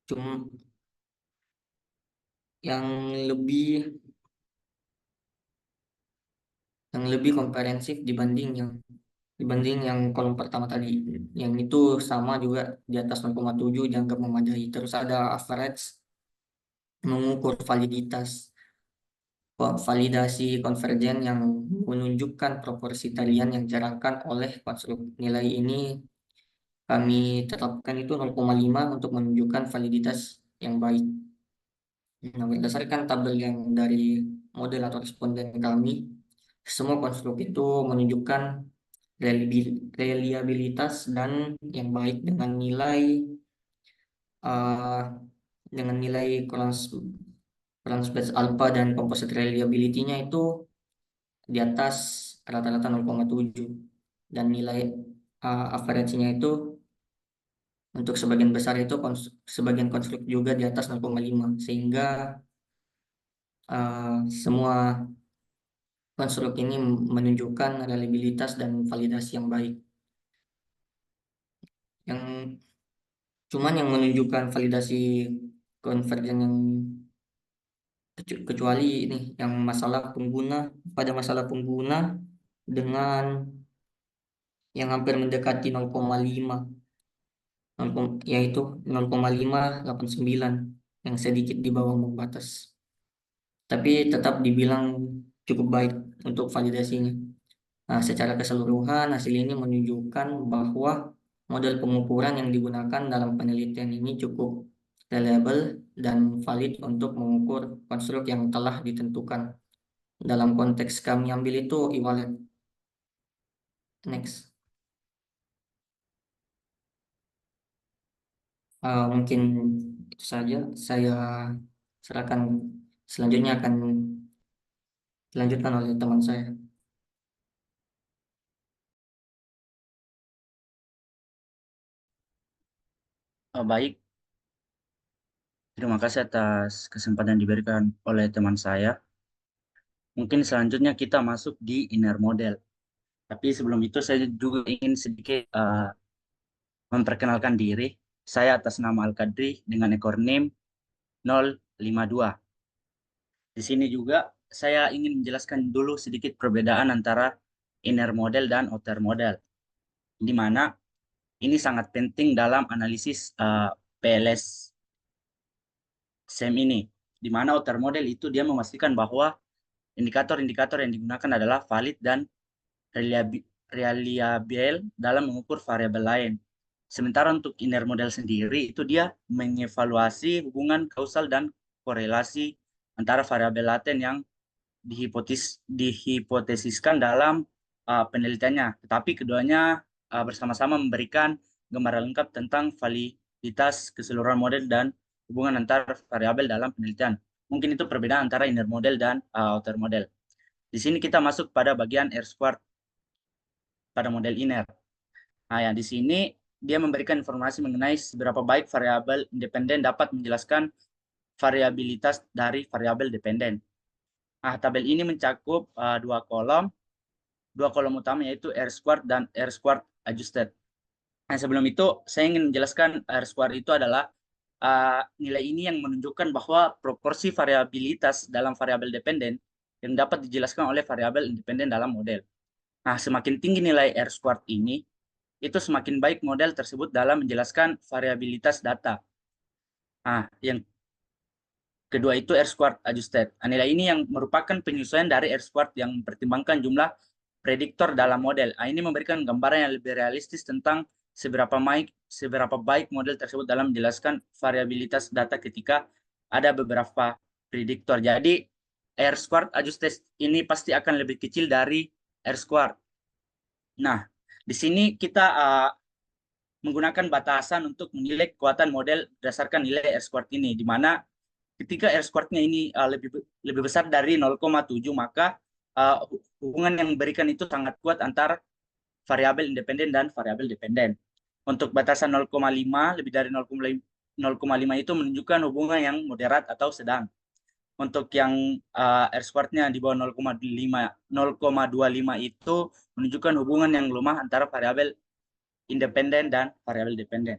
cuma yang lebih komprehensif dibanding yang kolom pertama tadi. Yang itu sama juga di atas 0,7 dianggap memadai. Terus ada average mengukur validitas validasi konvergen yang menunjukkan proporsi talian yang dijarankan oleh konstruk. Nilai ini kami tetapkan itu 0,5 untuk menunjukkan validitas yang baik. Nah, berdasarkan tabel yang dari model atau responden kami, semua konstruk itu menunjukkan reliabilitas dan yang baik uh, dengan nilai Colans alpha dan composite reliability-nya itu di atas rata-rata 0,7 dan nilai average-nya itu untuk sebagian besar itu sebagian konstruk juga di atas 0,5 sehingga semua konstruk ini menunjukkan reliabilitas dan validasi yang baik. Yang cuman yang menunjukkan validasi konvergen yang kecuali ini yang masalah pengguna dengan yang hampir mendekati 0,5 yaitu 0,589 yang sedikit di bawah ambang batas, tapi tetap dibilang cukup baik untuk validasinya. Nah, secara keseluruhan hasil ini menunjukkan bahwa model pengukuran yang digunakan dalam penelitian ini cukup reliable dan valid untuk mengukur konstruk yang telah ditentukan. Dalam konteks kami ambil itu e-wallet. Next. Mungkin itu saja. Saya serahkan selanjutnya akan dilanjutkan oleh teman saya.
Baik, Terima kasih atas kesempatan diberikan oleh teman saya. Mungkin selanjutnya kita masuk di inner model. Tapi sebelum itu saya juga ingin sedikit memperkenalkan diri. Saya atas nama Al-Kadri dengan ekor NIM 052. Di sini juga saya ingin menjelaskan dulu sedikit perbedaan antara inner model dan outer model, di mana ini sangat penting dalam analisis PLS SEM ini, di mana outer model itu dia memastikan bahwa indikator-indikator yang digunakan adalah valid dan reliable dalam mengukur variabel lain. Sementara untuk inner model sendiri itu dia mengevaluasi hubungan kausal dan korelasi antara variabel laten yang dihipotesiskan dalam penelitiannya. Tetapi keduanya bersama-sama memberikan gambaran lengkap tentang validitas keseluruhan model dan hubungan antar variabel dalam penelitian. Mungkin itu perbedaan antara inner model dan outer model. Di sini kita masuk pada bagian R-squared pada model inner. Nah, yang di sini dia memberikan informasi mengenai seberapa baik variabel independen dapat menjelaskan variabilitas dari variabel dependen. Nah, tabel ini mencakup dua kolom utama yaitu R-squared dan R-squared adjusted. Nah, sebelum itu saya ingin menjelaskan R-squared itu adalah nilai ini yang menunjukkan bahwa proporsi variabilitas dalam variabel dependen yang dapat dijelaskan oleh variabel independen dalam model. Nah, semakin tinggi nilai R-squared ini, itu semakin baik model tersebut dalam menjelaskan variabilitas data. Nah, yang kedua itu R-squared adjusted. Nah, nilai ini yang merupakan penyesuaian dari R-squared yang mempertimbangkan jumlah prediktor dalam model. Nah, ini memberikan gambaran yang lebih realistis tentang seberapa baik model tersebut dalam menjelaskan variabilitas data ketika ada beberapa prediktor. Jadi, R-squared adjusted ini pasti akan lebih kecil dari R-squared. Nah, di sini kita menggunakan batasan untuk menilai kekuatan model berdasarkan nilai R-squared ini, di mana ketika R-squared-nya ini lebih besar dari 0,7, maka hubungan yang diberikan itu sangat kuat antara variabel independen dan variabel dependen. Untuk batasan 0,5, lebih dari 0,5 itu menunjukkan hubungan yang moderat atau sedang. Untuk yang R-squared-nya di bawah 0,25 itu menunjukkan hubungan yang lemah antara variabel independen dan variabel dependen.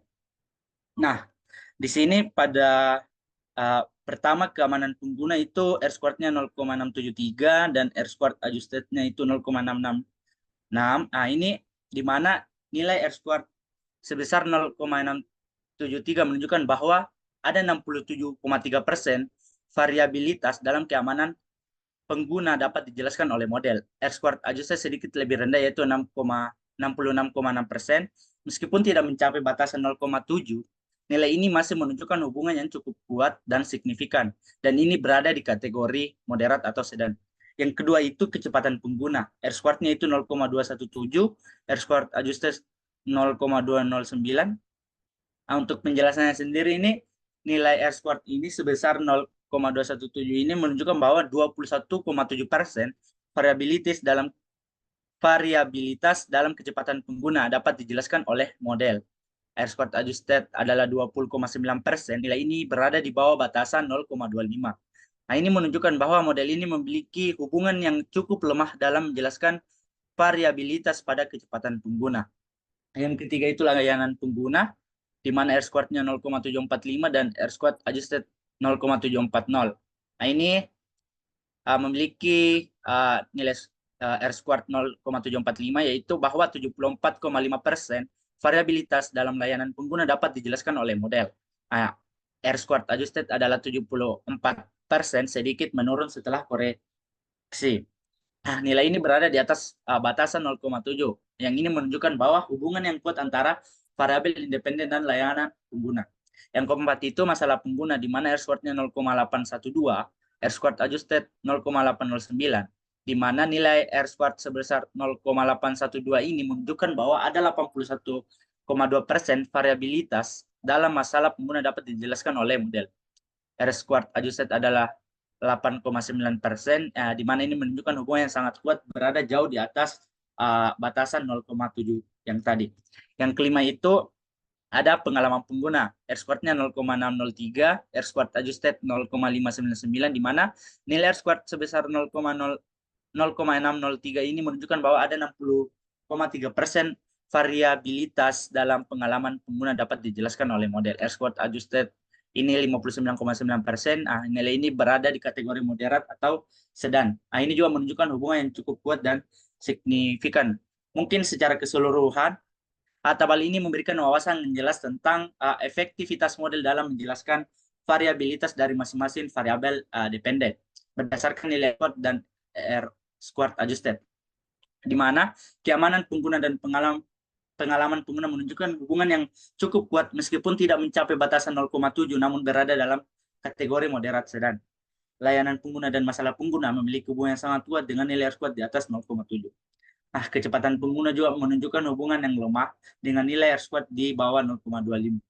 Nah, di sini pada pertama keamanan pengguna itu R-squared-nya 0,673 dan R-squared adjusted-nya itu 0,666. Nah, ini di mana nilai R-squared sebesar 0,673 menunjukkan bahwa ada 67,3% variabilitas dalam keamanan pengguna dapat dijelaskan oleh model. R-squared adjusted sedikit lebih rendah yaitu 66,6%. Meskipun tidak mencapai batasan 0,7, nilai ini masih menunjukkan hubungan yang cukup kuat dan signifikan. Dan ini berada di kategori moderat atau sedang. Yang kedua itu kecepatan pengguna. R-squared-nya itu 0,217, R-squared adjusted 0,209. Nah, untuk penjelasannya sendiri ini, nilai R-squared ini sebesar 0,217 ini menunjukkan bahwa 21,7% variabilitas dalam kecepatan pengguna dapat dijelaskan oleh model. R-squared adjusted adalah 20,9%, nilai ini berada di bawah batasan 0,25. Nah, ini menunjukkan bahwa model ini memiliki hubungan yang cukup lemah dalam menjelaskan variabilitas pada kecepatan pengguna. Yang ketiga itu layanan pengguna, di mana R-squared-nya 0,745 dan R-squared adjusted 0,740. Nah, ini memiliki nilai R-squared 0,745, yaitu bahwa 74,5% variabilitas dalam layanan pengguna dapat dijelaskan oleh model. R-squared adjusted adalah 74%, sedikit menurun setelah koreksi. Nah, nilai ini berada di atas batasan 0,7. Yang ini menunjukkan bahwa hubungan yang kuat antara variabel independen dan layanan pengguna. Yang keempat itu masalah pengguna, di mana R-squared-nya 0,812, R-squared adjusted 0,809, di mana nilai R-squared sebesar 0,812 ini menunjukkan bahwa ada 81,2% variabilitas dalam masalah pengguna dapat dijelaskan oleh model. R-squared adjusted adalah 8,9%, di mana ini menunjukkan hubungan yang sangat kuat berada jauh di atas batasan 0,7 yang tadi. Yang kelima itu ada pengalaman pengguna, R-square-nya 0,603, R-square adjusted 0,599, di mana nilai R-square sebesar 0,603 ini menunjukkan bahwa ada 60,3% variabilitas dalam pengalaman pengguna dapat dijelaskan oleh model. R-square adjusted ini 59,9%. Nilai ini berada di kategori moderat atau sedang. Ini juga menunjukkan hubungan yang cukup kuat dan signifikan. Mungkin secara keseluruhan, tabel ini memberikan wawasan yang jelas tentang efektivitas model dalam menjelaskan variabilitas dari masing-masing variabel dependen berdasarkan nilai R dan R squared adjusted, di mana keamanan pengguna dan pengalaman pengguna menunjukkan hubungan yang cukup kuat meskipun tidak mencapai batasan 0,7 namun berada dalam kategori moderat sedang. Layanan pengguna dan masalah pengguna memiliki hubungan yang sangat kuat dengan nilai R squared di atas 0,7. Kecepatan pengguna juga menunjukkan hubungan yang lemah dengan nilai R squared di bawah 0,25.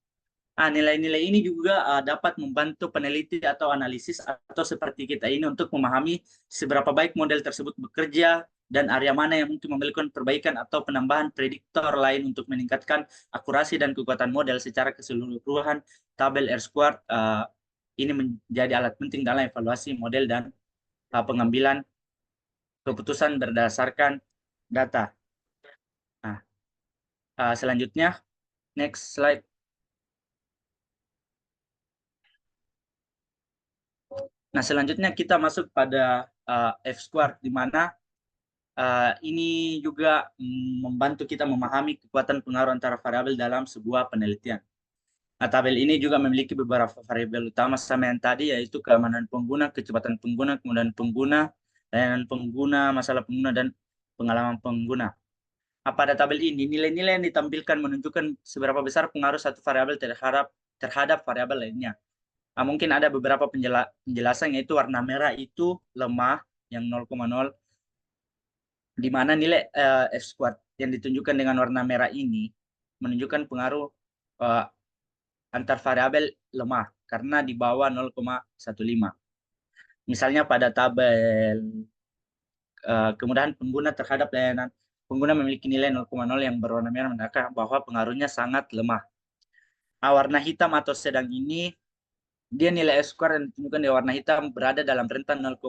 Nilai-nilai ini juga dapat membantu peneliti atau analisis atau seperti kita ini untuk memahami seberapa baik model tersebut bekerja dan area mana yang mungkin memerlukan perbaikan atau penambahan prediktor lain untuk meningkatkan akurasi dan kekuatan model. Secara keseluruhan, tabel R squared ini menjadi alat penting dalam evaluasi model dan pengambilan keputusan berdasarkan data. Selanjutnya, next slide. Selanjutnya kita masuk pada F squared, di mana ini juga membantu kita memahami kekuatan pengaruh antara variabel dalam sebuah penelitian. Tabel ini juga memiliki beberapa variabel utama sama yang tadi, yaitu keamanan pengguna, kecepatan pengguna, kemudahan pengguna, layanan pengguna, masalah pengguna, dan pengalaman pengguna. Pada tabel ini, nilai-nilai yang ditampilkan menunjukkan seberapa besar pengaruh satu variabel terhadap variabel lainnya. Mungkin ada beberapa penjelasan, yaitu warna merah itu lemah, yang 0,0, di mana nilai F squared yang ditunjukkan dengan warna merah ini menunjukkan pengaruh antar variabel lemah karena di bawah 0,15. Misalnya pada tabel kemudahan pengguna terhadap layanan pengguna memiliki nilai 0,0 yang berwarna merah menandakan bahwa pengaruhnya sangat lemah. Warna hitam atau sedang ini, dia nilai F square yang ditunjukkan di warna hitam berada dalam rentan 0,15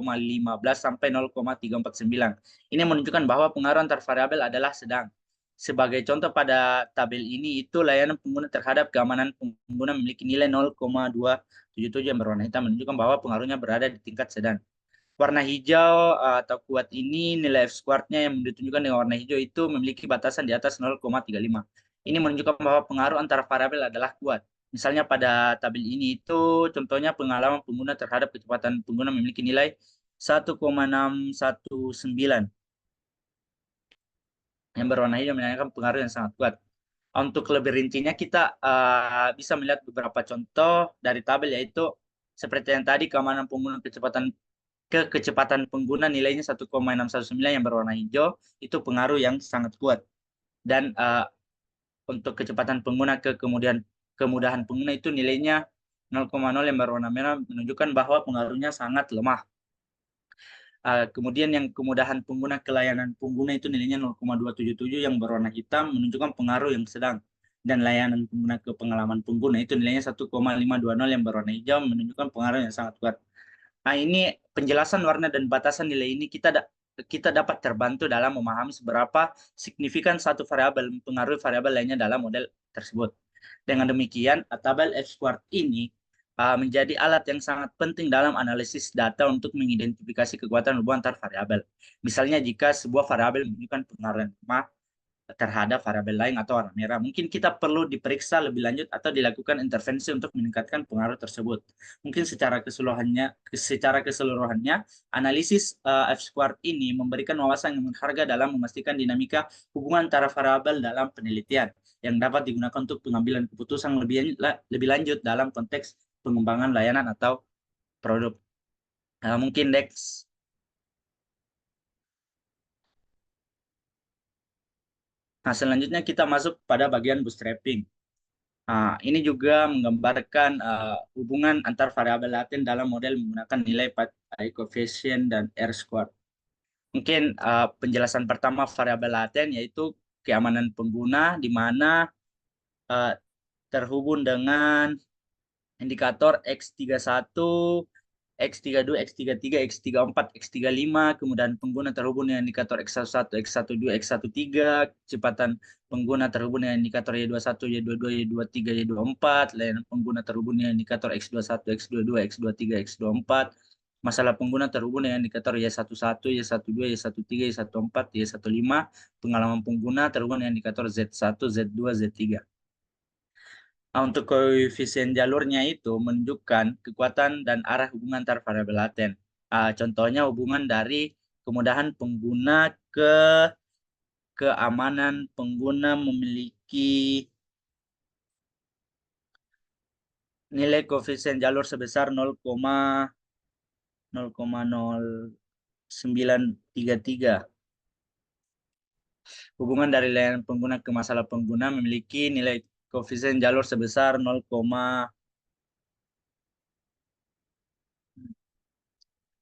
sampai 0,349. Ini menunjukkan bahwa pengaruh antar variabel adalah sedang. Sebagai contoh pada tabel ini, itu layanan pengguna terhadap keamanan pengguna memiliki nilai 0,277 yang berwarna hitam, menunjukkan bahwa pengaruhnya berada di tingkat sedang. Warna hijau atau kuat ini, nilai F squared-nya yang ditunjukkan dengan warna hijau itu memiliki batasan di atas 0,35. Ini menunjukkan bahwa pengaruh antara variabel adalah kuat. Misalnya pada tabel ini itu contohnya pengalaman pengguna terhadap kecepatan pengguna memiliki nilai 1,619 yang berwarna hijau menandakan pengaruh yang sangat kuat. Untuk lebih rincinya kita bisa melihat beberapa contoh dari tabel, yaitu seperti yang tadi, keamanan pengguna kecepatan pengguna nilainya 1,619 yang berwarna hijau, itu pengaruh yang sangat kuat. Dan untuk kecepatan pengguna kemudahan pengguna itu nilainya 0,0 yang berwarna merah, menunjukkan bahwa pengaruhnya sangat lemah. Kemudian yang kemudahan pengguna ke layanan pengguna itu nilainya 0,277 yang berwarna hitam, menunjukkan pengaruh yang sedang. Dan layanan pengguna ke pengalaman pengguna itu nilainya 1,520 yang berwarna hijau, menunjukkan pengaruh yang sangat kuat. Ini penjelasan warna dan batasan nilai ini kita dapat terbantu dalam memahami seberapa signifikan satu variabel mempengaruhi variabel lainnya dalam model tersebut. Dengan demikian, tabel F squared ini menjadi alat yang sangat penting dalam analisis data untuk mengidentifikasi kekuatan hubungan antar variabel. Misalnya jika sebuah variabel menunjukkan pengaruh yang lemah terhadap variabel lain atau warna merah, mungkin kita perlu diperiksa lebih lanjut atau dilakukan intervensi untuk meningkatkan pengaruh tersebut. Mungkin secara keseluruhannya analisis F squared ini memberikan wawasan yang berharga dalam memastikan dinamika hubungan antara variabel dalam penelitian yang dapat digunakan untuk pengambilan keputusan lebih lanjut dalam konteks pengembangan layanan atau produk. Mungkin next. Selanjutnya kita masuk pada bagian bootstrapping. Ini juga menggambarkan hubungan antar variabel laten dalam model menggunakan nilai coefficient dan R squared. Mungkin penjelasan pertama variabel laten yaitu keamanan pengguna, di mana terhubung dengan indikator X31, X32, X33, X34, X35, kemudian pengguna terhubung dengan indikator X11, X12, X13, kecepatan pengguna terhubung dengan indikator Y21, Y22, Y23, Y24, layanan pengguna terhubung dengan indikator X21, X22, X23, X24, masalah pengguna terhubung dengan indikator Y11, Y12, Y13, Y14, Y15, pengalaman pengguna terhubung dengan indikator Z1, Z2, Z3. Untuk koefisien jalurnya itu menunjukkan kekuatan dan arah hubungan antar variabel laten. Contohnya hubungan dari kemudahan pengguna ke keamanan pengguna memiliki nilai koefisien jalur sebesar 0,0933. Hubungan dari layanan pengguna ke masalah pengguna memiliki nilai koefisien jalur sebesar 0,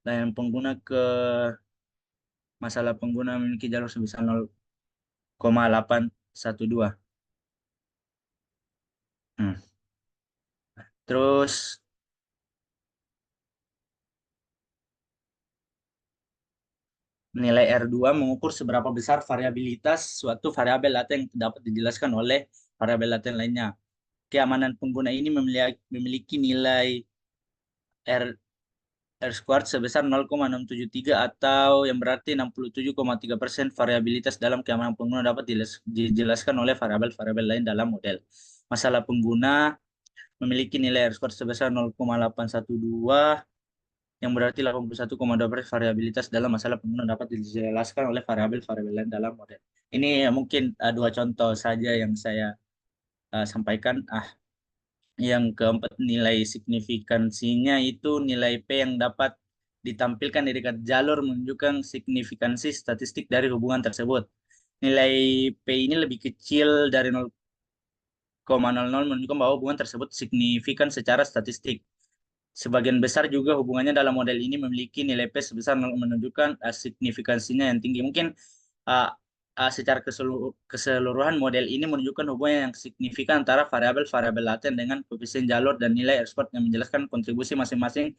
layanan pengguna ke masalah pengguna memiliki jalur sebesar 0,812. Terus nilai R2 mengukur seberapa besar variabilitas suatu variabel laten yang dapat dijelaskan oleh variabel laten lainnya. Keamanan pengguna ini memiliki nilai R squared sebesar 0,673 atau yang berarti 67,3% variabilitas dalam keamanan pengguna dapat dijelaskan oleh variabel-variabel lain dalam model. Masalah pengguna memiliki nilai R squared sebesar 0,812 yang berarti 81,2% variabilitas dalam masalah pengguna dapat dijelaskan oleh variabel-variabel lain dalam model. Ini mungkin dua contoh saja yang saya sampaikan. Yang keempat, nilai signifikansinya itu nilai P yang dapat ditampilkan di dekat jalur menunjukkan signifikansi statistik dari hubungan tersebut. Nilai P ini lebih kecil dari 0,00 menunjukkan bahwa hubungan tersebut signifikan secara statistik. Sebagian besar juga hubungannya dalam model ini memiliki nilai P sebesar 0 menunjukkan signifikansinya yang tinggi. Mungkin secara keseluruhan model ini menunjukkan hubungan yang signifikan antara variabel-variabel laten dengan koefisien jalur dan nilai R-squared yang menjelaskan kontribusi masing-masing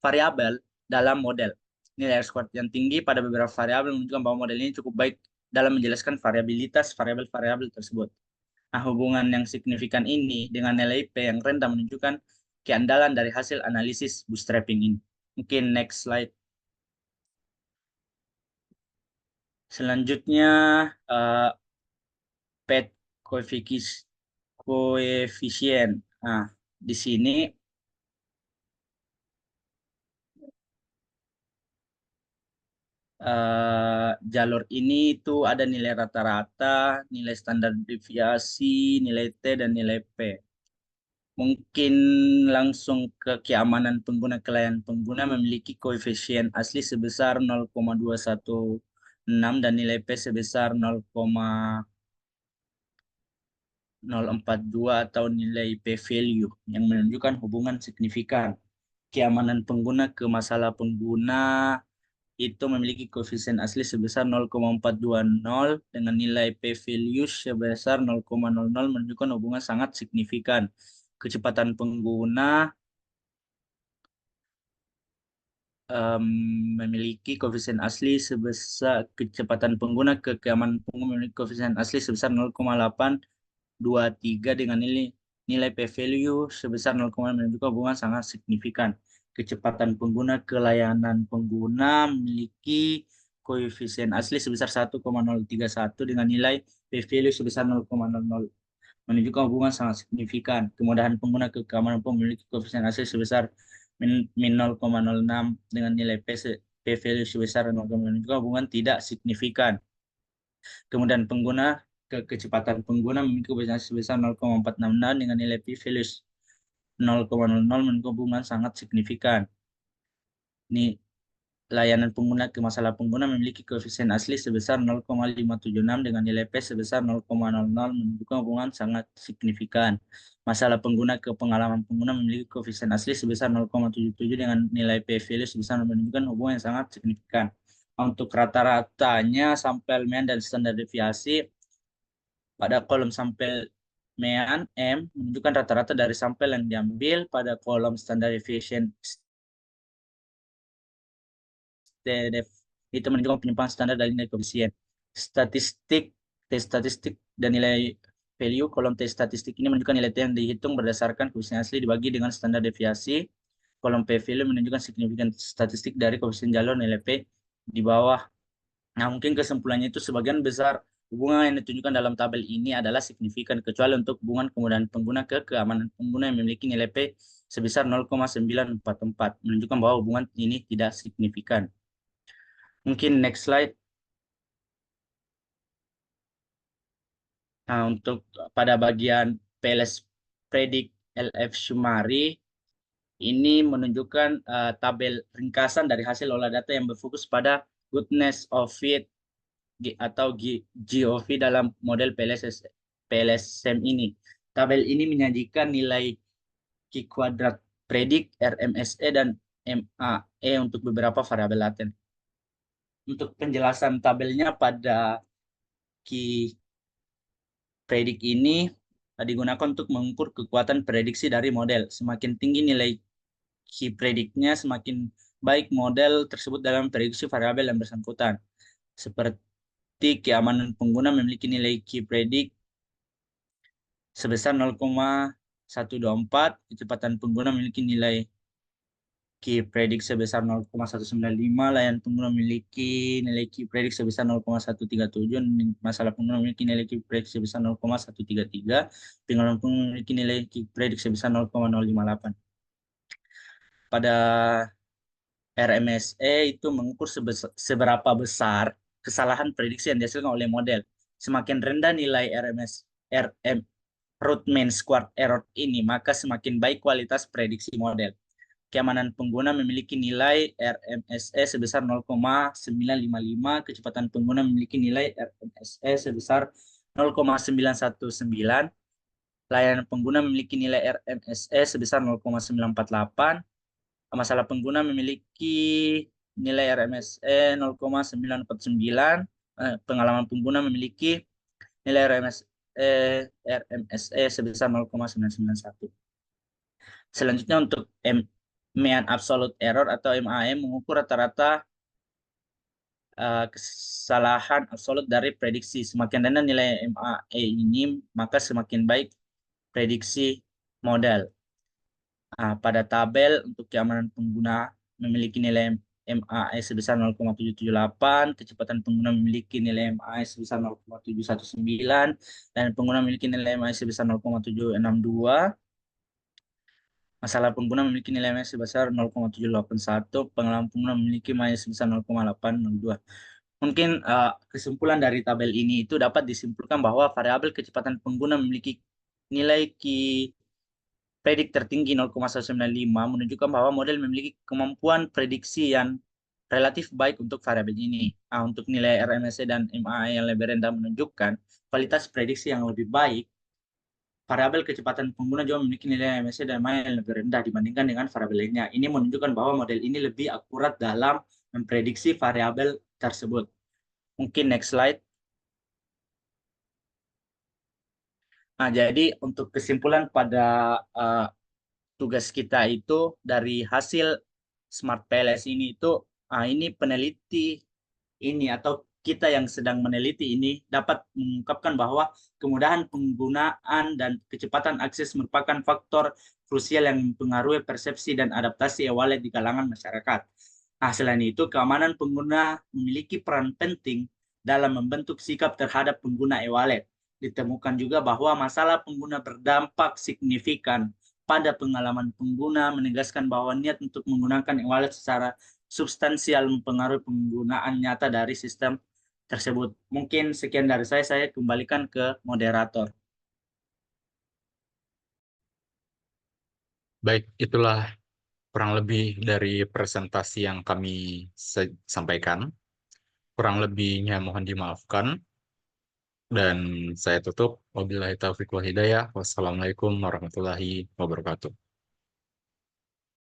variabel dalam model. Nilai R-squared yang tinggi pada beberapa variabel menunjukkan bahwa model ini cukup baik dalam menjelaskan variabilitas variabel-variabel tersebut. Hubungan yang signifikan ini dengan nilai P yang rendah menunjukkan keandalan dari hasil analisis bootstrapping ini. Mungkin next slide. Selanjutnya, PET koefisien. Di sini jalur ini itu ada nilai rata-rata, nilai standar deviasi, nilai T, dan nilai P. Mungkin langsung ke keamanan pengguna. Layanan pengguna memiliki koefisien asli sebesar 0,216 dan nilai P sebesar 0,042 atau nilai P value yang menunjukkan hubungan signifikan. Keamanan pengguna ke masalah pengguna itu memiliki koefisien asli sebesar 0,420 dengan nilai P value sebesar 0,00 menunjukkan hubungan sangat signifikan. Kecepatan pengguna memiliki koefisien asli sebesar kecepatan pengguna ke keamanan pengguna memiliki koefisien asli sebesar 0,823 dengan nilai P value sebesar 0,0 menunjukkan hubungan sangat signifikan. Kecepatan pengguna ke layanan pengguna memiliki koefisien asli sebesar 1,031 dengan nilai P value sebesar 0,00 menunjukkan hubungan sangat signifikan. Kemudahan pengguna ke keamanan pengguna memiliki koefisien asli sebesar min 0,06 dengan nilai P value sebesar 0, menunjukkan hubungan tidak signifikan. Kemudian pengguna ke kecepatan pengguna memiliki koefisien sebesar 0,466 dengan nilai P value 0,00 menunjukkan hubungan sangat signifikan. Ini layanan pengguna ke masalah pengguna memiliki koefisien asli sebesar 0,576 dengan nilai P sebesar 0,00 menunjukkan hubungan sangat signifikan. Masalah pengguna ke pengalaman pengguna memiliki koefisien asli sebesar 0,77 dengan nilai P value sebesar menunjukkan hubungan yang sangat signifikan. Untuk rata-ratanya, sampel mean dan standar deviasi pada kolom sampel mean M menunjukkan rata-rata dari sampel yang diambil pada kolom standar deviation STDF. Itu menunjukkan penyimpangan standar dari nilai koefisien. T statistik dan nilai value kolom T statistik ini menunjukkan nilai T yang dihitung berdasarkan koefisien asli dibagi dengan standar deviasi. Kolom P value menunjukkan signifikan statistik dari koefisien jalur nilai P di bawah. Nah, mungkin kesimpulannya itu sebagian besar hubungan yang ditunjukkan dalam tabel ini adalah signifikan, kecuali untuk hubungan kemudahan pengguna ke keamanan pengguna yang memiliki nilai P sebesar 0,944, menunjukkan bahwa hubungan ini tidak signifikan. Mungkin next slide. Nah, untuk pada bagian PLS Predict LF Summary, ini menunjukkan tabel ringkasan dari hasil olah data yang berfokus pada goodness of fit atau GOV dalam model PLSM ini. Tabel ini menyajikan nilai Q kuadrat Predict, RMSE, dan MAE untuk beberapa variabel laten. Untuk penjelasan tabelnya pada Q Predict ini digunakan untuk mengukur kekuatan prediksi dari model. Semakin tinggi nilai Q Predict-nya, semakin baik model tersebut dalam prediksi variabel yang bersangkutan. Seperti keamanan pengguna memiliki nilai Q Predict sebesar 0,124, kecepatan pengguna memiliki nilai Q Predict sebesar 0,195, layanan pengguna memiliki nilai Q Predict sebesar 0,137, masalah pengguna memiliki nilai Q Predict sebesar 0,133, pengalaman pengguna memiliki nilai Q Predict sebesar 0,058. Pada RMSE itu mengukur seberapa besar kesalahan prediksi yang dihasilkan oleh model. Semakin rendah nilai root mean squared error ini, maka semakin baik kualitas prediksi model. Keamanan pengguna memiliki nilai RMSE sebesar 0,955, kecepatan pengguna memiliki nilai RMSE sebesar 0,919, layanan pengguna memiliki nilai RMSE sebesar 0,948, masalah pengguna memiliki nilai RMSE 0,949, pengalaman pengguna memiliki nilai RMSE sebesar 0,991. Selanjutnya untuk mean absolute error atau MAE mengukur rata-rata kesalahan absolut dari prediksi. Semakin rendah nilai MAE ini, maka semakin baik prediksi model. Pada tabel untuk keamanan pengguna memiliki nilai MAE sebesar 0,778, kecepatan pengguna memiliki nilai MAE sebesar 0,719, dan pengguna memiliki nilai MAE sebesar 0,762. Masalah pengguna memiliki nilai MAE sebesar 0,781, pengalaman pengguna memiliki MAE sebesar 0,802. Mungkin kesimpulan dari tabel ini itu dapat disimpulkan bahwa variabel kecepatan pengguna memiliki nilai Q Predict tertinggi 0,195 menunjukkan bahwa model memiliki kemampuan prediksi yang relatif baik untuk variabel ini. Untuk nilai RMSE dan MAE yang lebih rendah menunjukkan kualitas prediksi yang lebih baik. Variabel kecepatan pengguna juga memiliki nilai RMSE dan MAE yang lebih rendah dibandingkan dengan variabel lainnya. Ini menunjukkan bahwa model ini lebih akurat dalam memprediksi variabel tersebut. Mungkin next slide. Jadi untuk kesimpulan pada tugas kita itu dari hasil Smart PLS ini itu ini peneliti ini atau kita yang sedang meneliti ini dapat mengungkapkan bahwa kemudahan penggunaan dan kecepatan akses merupakan faktor krusial yang mempengaruhi persepsi dan adaptasi e-wallet di kalangan masyarakat. Selain itu, keamanan pengguna memiliki peran penting dalam membentuk sikap terhadap pengguna e-wallet. Ditemukan juga bahwa masalah pengguna berdampak signifikan pada pengalaman pengguna, menegaskan bahwa niat untuk menggunakan e-wallet secara substansial mempengaruhi penggunaan nyata dari sistem tersebut. Mungkin sekian dari saya kembalikan ke moderator.
Baik, itulah kurang lebih dari presentasi yang kami sampaikan. Kurang lebihnya mohon dimaafkan. Dan saya tutup. Wabillahi taufiq wal hidayah. Wassalamualaikum warahmatullahi wabarakatuh.